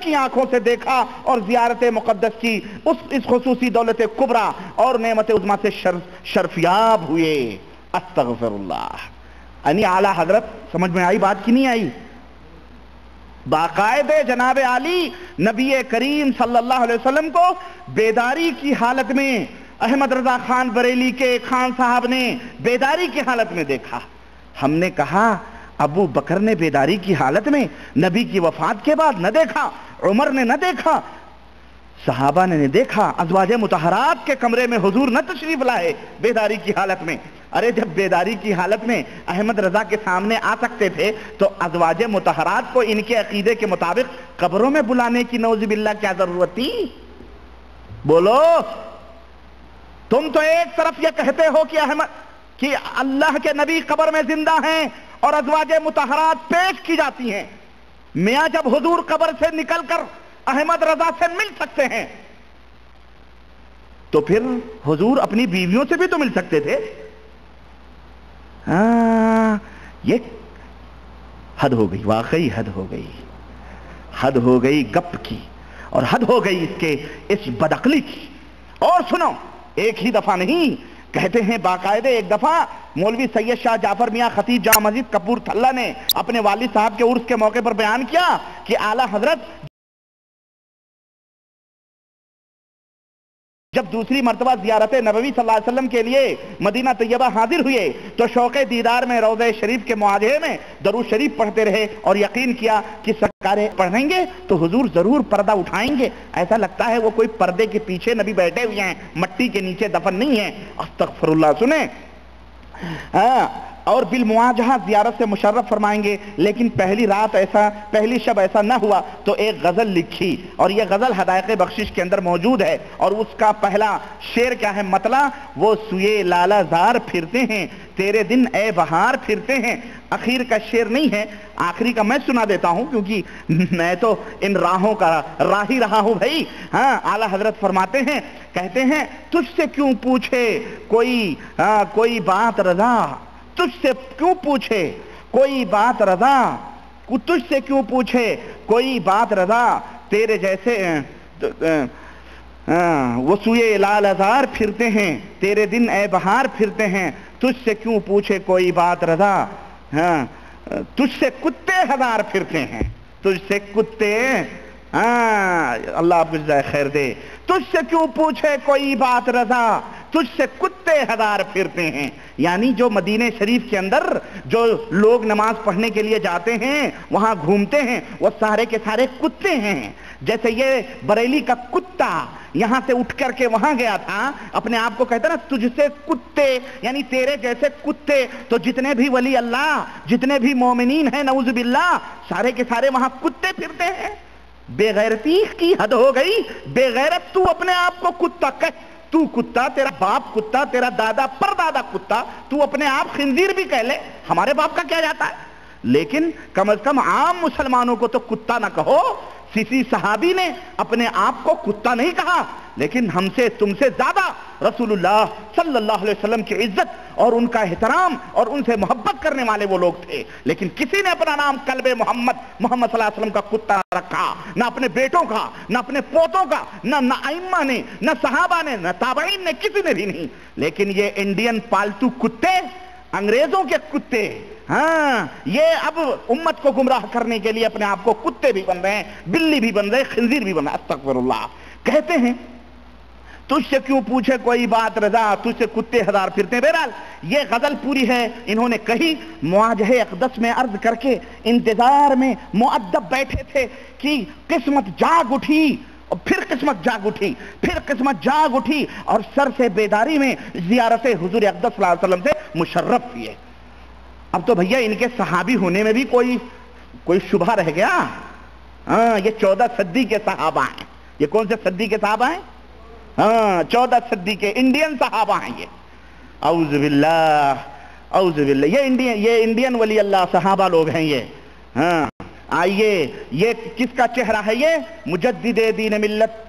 کی آنکھوں سے دیکھا اور زیارت مقدس کی اس خصوصی دولت کبریٰ اور نعمت عظمیٰ سے شرفیاب ہوئے. استغفر اللہ. یعنی اعلیٰ حضرت سمجھ میں آئی بات کی نہیں آئی؟ باقاعدہ جناب عالی نبی کریم صلی اللہ علیہ وسلم کو بیداری کی حالت میں احمد رضا خان بریلی کے خان صاحب نے بیداری کی حالت میں دیکھا. ہم نے کہا ابو بکر نے بیداری کی حالت میں نبی کی وفات کے بعد نہ دیکھا، عمر نے نہ دیکھا، صحابہ نے دیکھا، ازواج مطہرات کے کمرے میں حضور نہ تشریف لائے بیداری کی حالت میں. ارے جب بیداری کی حالت میں احمد رضا کے سامنے آ سکتے تھے تو ازواج مطہرات کو ان کے عقیدے کے مطابق قبروں میں بلانے کی نعوذ باللہ کیا ضرورت تھی؟ بولو. تم تو ایک طرف یہ کہتے ہو کہ اللہ کے نبی قبر میں زندہ ہیں اور ازواج مطہرات پیش کی جاتی ہیں. میاں جب حضور قبر سے نکل کر احمد رضا سے مل سکتے ہیں تو پھر حضور اپنی بیویوں سے بھی تو مل سکتے تھے. یہ حد ہو گئی، واقعی حد ہو گئی، حد ہو گئی گپ کی اور حد ہو گئی اس بدعقلی کی. اور سنو، ایک ہی دفعہ نہیں، کہتے ہیں باقاعدہ ایک دفعہ مولوی سید شاہ جعفر میاں خطیب جامع مسجد کپور تھلہ نے اپنے والد صاحب کے عرس کے موقع پر بیان کیا کہ اعلیٰ حضرت جب دوسری مرتبہ زیارت نبوی صلی اللہ علیہ وسلم کے لیے مدینہ طیبہ حاضر ہوئے تو شوق دیدار میں روضہ شریف کے مواجہے میں درود شریف پڑھتے رہے اور یقین کیا کہ سرکار پڑھیں گے تو حضور ضرور پردہ اٹھائیں گے. ایسا لگتا ہے وہ کوئی پردے کے پیچھے نبی بیٹھے ہوئے ہیں، مٹی کے نیچے دفن نہیں ہیں. استغفر اللہ. سنیں اور بالمواجہہ زیارت سے مشرف فرمائیں گے. لیکن پہلی شب ایسا نہ ہوا تو ایک غزل لکھی اور یہ غزل حدائق بخشش کے اندر موجود ہے اور اس کا پہلا شعر کیا ہے؟ مطلع وہ سوئے لالہ زار پھرتے ہیں تیرے دن اے بہار پھرتے ہیں. اخیر کا شعر نہیں ہے، آخری کا میں سنا دیتا ہوں کیونکہ میں تو ان راہوں کا راہی رہا ہوں بھائی. اعلیٰ حضرت فرماتے ہیں، کہتے ہیں تجھ سے کیوں پوچھے کوئی بات رضا، تجھ سے کیوں پوچھے کوئی بات رضا، تجھ سے کیوں پوچھے کوئی بات رضا، تیرے جیسے وہ سوئے لال ازار پھرتے ہیں تیرے دن اے بہار پھرتے ہیں، تجھ سے کیوں پوچھے کوئی بات رضا، تجھ سے کتے ہزار پھرتے ہیں، تجھ سے کتے اللہ آپ کو جزائے خیر دے، تجھ سے کیوں پوچھے کوئی بات رضا، تجھ سے کتے ہزار پھرتے ہیں. یعنی جو مدینہ شریف کے اندر جو لوگ نماز پڑھنے کے لیے جاتے ہیں وہاں گھومتے ہیں وہ سارے کے سارے کتے ہیں. جیسے یہ بریلی کا کتا یہاں سے اٹھ کر کے وہاں گیا تھا، اپنے آپ کو کہتا نا تجھ سے کتے، یعنی تیرے جیسے کتے. تو جتنے بھی ولی اللہ، جتنے بھی مومنین ہیں نعوذ باللہ، سارے کے سارے وہاں کتے پھرتے ہیں. بے غیرتی کی حد ہو گئی. بے غیرت تو اپنے آپ کو کتا کہہ، تو کتا، تیرا باپ کتا، تیرا دادا پردادا کتا، تو اپنے آپ خنزیر بھی کہہ لے، ہمارے باپ کا کیا جاتا ہے. لیکن کم از کم عام مسلمانوں کو تو کتا نہ کہو. کسی صحابی نے اپنے آپ کو کتا نہیں کہا، لیکن ہم سے تم سے زیادہ رسول اللہ صلی اللہ علیہ وسلم کی عزت اور ان کا احترام اور ان سے محبت کرنے والے وہ لوگ تھے. لیکن کسی نے اپنا نام کلب محمد صلی اللہ علیہ وسلم کا کتا رکھا، نہ اپنے بیٹوں کا، نہ اپنے پوتوں کا، نہ ائمہ نے، نہ صحابہ نے، نہ تابعین نے، کسی نے بھی نہیں. لیکن یہ انڈین پالتو کتے، انگریزوں کے کتے، یہ اب امت کو گمراہ کرنے کے لیے اپنے آپ کو کتے بھی بن رہے ہیں، بلی بھی بن رہے ہیں، خنزیر بھی بن رہے ہیں. استغفر اللہ. کہتے ہیں تجھ سے کیوں پوچھے کوئی بات رضا، تجھ سے کتے ہزار پھرتے ہیں. بہرحال یہ غزل پوری ہے انہوں نے کہی مواجہہ اقدس میں عرض کر کے انتظار میں مؤدب بیٹھے تھے کہ قسمت جاگ اٹھی اور پھر قسمت جاگ اٹھی، پھر قسمت جاگ اٹھی اور سر سے بیداری میں زیارت حضور اقدس صلی اللہ علیہ وسلم سے مشرف ہوئے. اب تو بھیا ان کے صحابی ہونے میں بھی کوئی شبہ رہ گیا. یہ 14 صدی کے صحابہ ہیں. یہ کون سے صدی کے صحابہ ہیں؟ 14 صدی کے انڈین صحابہ ہیں یہ. اعوذ باللہ اعوذ باللہ. یہ انڈین ولی اللہ صحابہ لوگ ہیں یہ. آئیے یہ کس کا چہرہ ہے؟ یہ مجدد دین ملت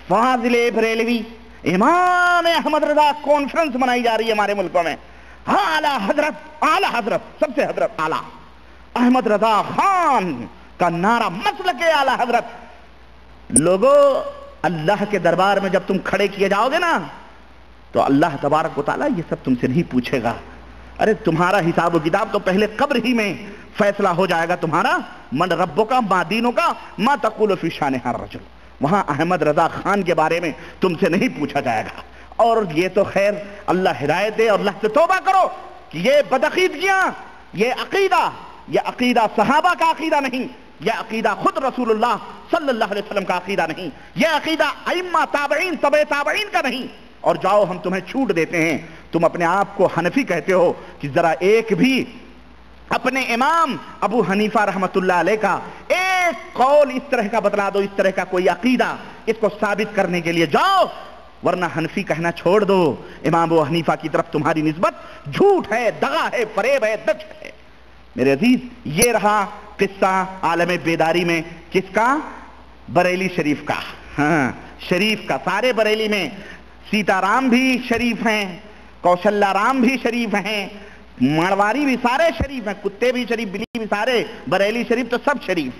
فاضل بریلوی امام احمد رضا کانفرنس منائی جا رہی ہے ہمارے ملکوں میں. اعلیٰ حضرت سب سے حضرت اعلیٰ احمد رضا خان کا نعرہ مسلک اعلیٰ حضرت लोगों, अल्लाह के दरबार में जब तुम खड़े किए जाओगे ना, तो अल्लाह तबारक व तआला ये सब तुमसे नहीं पूछेगा। अरे तुम्हारा हिसाब व किताब तो पहले कब्र ही में फैसला हो जाएगा तुम्हारा। मन रब्बो का, मा दीनों का, मा तक़ूलु फी शान हर रजुल। वहां अहमद रजा खान के बारे में तुमसे नहीं पूछा जाएगा। और ये तो खैर अल्लाह हिदायत दे, और अल्लाह से तौबा करो कि ये बदअकीदगियां, ये अकीदा सहाबा का अकीदा नहीं, यह अकीदा खुद रसूलुल्लाह सल्लल्लाहु अलैहि वसल्लम का अकीदा नहीं, यह अकीदा अइम्मा ताबईन तबे ताबईन का नहीं। और जाओ, हम तुम्हें छूट देते हैं, तुम अपने आप को हनफी कहते हो, कि जरा एक भी अपने इमाम अबू हनीफा रहमतुल्लाह अलैह का एक कौल इस तरह का बतला दो, इस तरह का कोई अकीदा, इसको साबित करने के लिए जाओ, वरना हनफी कहना छोड़ दो। इमाम अबू हनीफा की तरफ तुम्हारी निस्बत झूठ है, दगा है, फरेब है, दज है। मेरे अजीज, ये रहा किस्सा आलम बेदारी में किसका? बरेली शरीफ का। हाँ, शरीफ का। सारे बरेली में सीताराम भी शरीफ हैं, कौशल्या राम भी शरीफ हैं, मारवाड़ी भी सारे शरीफ हैं, कुत्ते भी शरीफ, बिल्ली भी सारे, बरेली शरीफ तो सब शरीफ।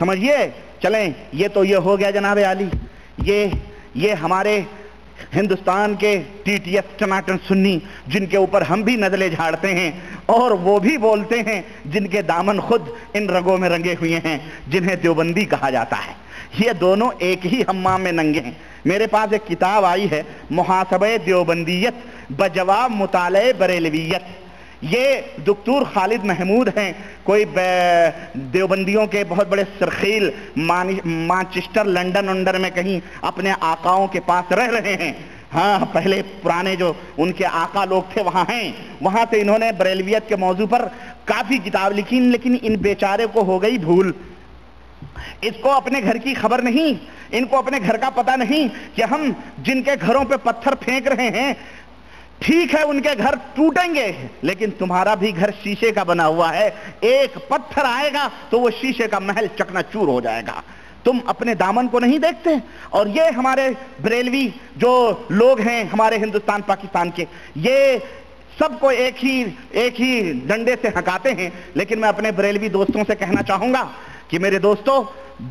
समझिए। चलें, ये तो ये हो गया जनाब आली। ये हमारे हिंदुस्तान के टीटीएस टनाटन सुन्नी, जिनके ऊपर हम भी नजले झाड़ते हैं, और वो भी बोलते हैं, जिनके दामन खुद इन रंगों में रंगे हुए हैं, जिन्हें देवबंदी कहा जाता है। ये दोनों एक ही हम्माम में नंगे हैं। मेरे पास एक किताब आई है, मुहासबे देवबंदियत बजवाब मुताले बरेलवियत। ये डॉक्टर खालिद महमूद हैं, कोई देवबंदियों के बहुत बड़े सरखील, मानचेस्टर, लंदन उंडर में कहीं अपने आकाओं के पास रह रहे हैं। हाँ, पहले पुराने जो उनके आका लोग थे वहाँ हैं, वहाँ से इन्होंने बरेलवियत के मौजू पर काफ़ी किताब लिखी, लेकिन इन बेचारे को हो गई भूल। इसको अपने घर की खबर नहीं, इनको अपने घर का पता नहीं कि हम जिनके घरों पे पत्थर फेंक रहे हैं, ठीक है उनके घर टूटेंगे, लेकिन तुम्हारा भी घर शीशे का बना हुआ है। एक पत्थर आएगा तो वो शीशे का महल चकनाचूर हो जाएगा। तुम अपने दामन को नहीं देखते। और ये हमारे बरेलवी जो लोग हैं हमारे हिंदुस्तान पाकिस्तान के, ये सबको एक ही डंडे से हकाते हैं। लेकिन मैं अपने बरेलवी दोस्तों से कहना चाहूंगा कि मेरे दोस्तों,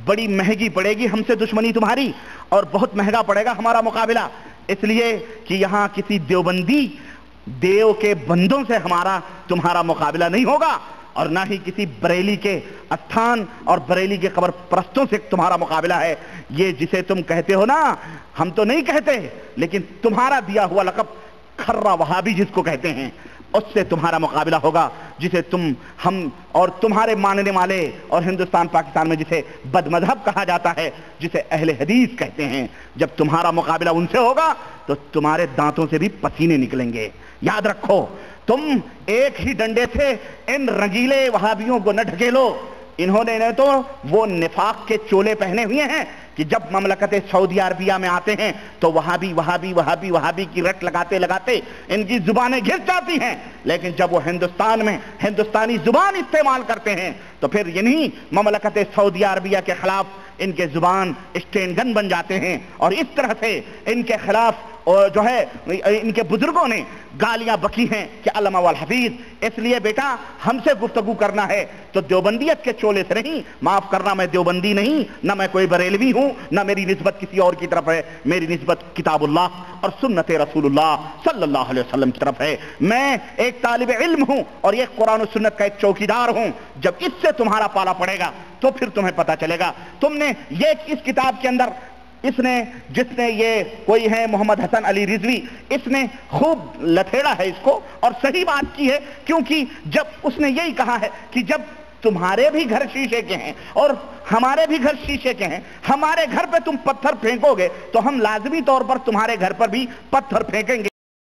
बड़ी महंगी पड़ेगी हमसे दुश्मनी तुम्हारी, और बहुत महंगा पड़ेगा हमारा मुकाबला। इसलिए कि यहां किसी देवबंदी देव के बंदों से तुम्हारा मुकाबला नहीं होगा, और ना ही किसी बरेली के स्थान और बरेली के कब्र परस्तों से तुम्हारा मुकाबला है। ये जिसे तुम कहते हो ना, हम तो नहीं कहते, लेकिन तुम्हारा दिया हुआ लक़ब खर्रा वहाबी जिसको कहते हैं, उससे तुम्हारा मुकाबला होगा, जिसे हम और तुम्हारे मानने वाले, और हिंदुस्तान पाकिस्तान में जिसे बदमज़हब कहा जाता है, जिसे अहले हदीस कहते हैं। जब तुम्हारा मुकाबला उनसे होगा तो तुम्हारे दांतों से भी पसीने निकलेंगे। याद रखो, तुम एक ही डंडे से इन रंगीले वहाबियों को न ढकेलो। इन्होंने तो वो निफाक के चोले पहने हुए हैं कि जब ममलकत सऊदी अरबिया में आते हैं तो वहाबी की रट लगाते लगाते इनकी जुबानें घिस जाती हैं, लेकिन जब वो हिंदुस्तान में हिंदुस्तानी जुबान इस्तेमाल करते हैं तो फिर इन्हीं ममलकत सऊदी अरबिया के खिलाफ इनके जुबान स्टैंड गन बन जाते हैं। और इस तरह से इनके खिलाफ और जो है इनके बुजुर्गों ने गालियां बकी हैं कि अल्लामा वल हफीज। इसलिए बेटा, हमसे गुफ्तगू करना है तो देवबंदियत के चोले से नहीं। माफ करना, मैं देवबंदी नहीं, ना मैं कोई बरेलवी हूं, ना मेरी निस्बत किसी और की तरफ है। मेरी निस्बत किताबुल्लाह और सुन्नत रसूलुल्लाह सल्लल्लाहु अलैहि वसल्लम की तरफ है। मैं एक तालिब इल्म हूं और एक कुरान और सुन्नत का एक चौकीदार हूं। जब इससे तुम्हारा पाला पड़ेगा तो फिर तुम्हें पता चलेगा। तुमने ये इस किताब के अंदर जिसने ये कोई है मोहम्मद हसन अली रिजवी, इसने खूब लथेड़ा है इसको और सही बात की है, क्योंकि जब उसने यही कहा है कि जब तुम्हारे भी घर शीशे के हैं और हमारे भी घर शीशे के हैं, हमारे घर पे तुम पत्थर फेंकोगे तो हम लाजमी तौर पर तुम्हारे घर पर भी पत्थर फेंकेंगे।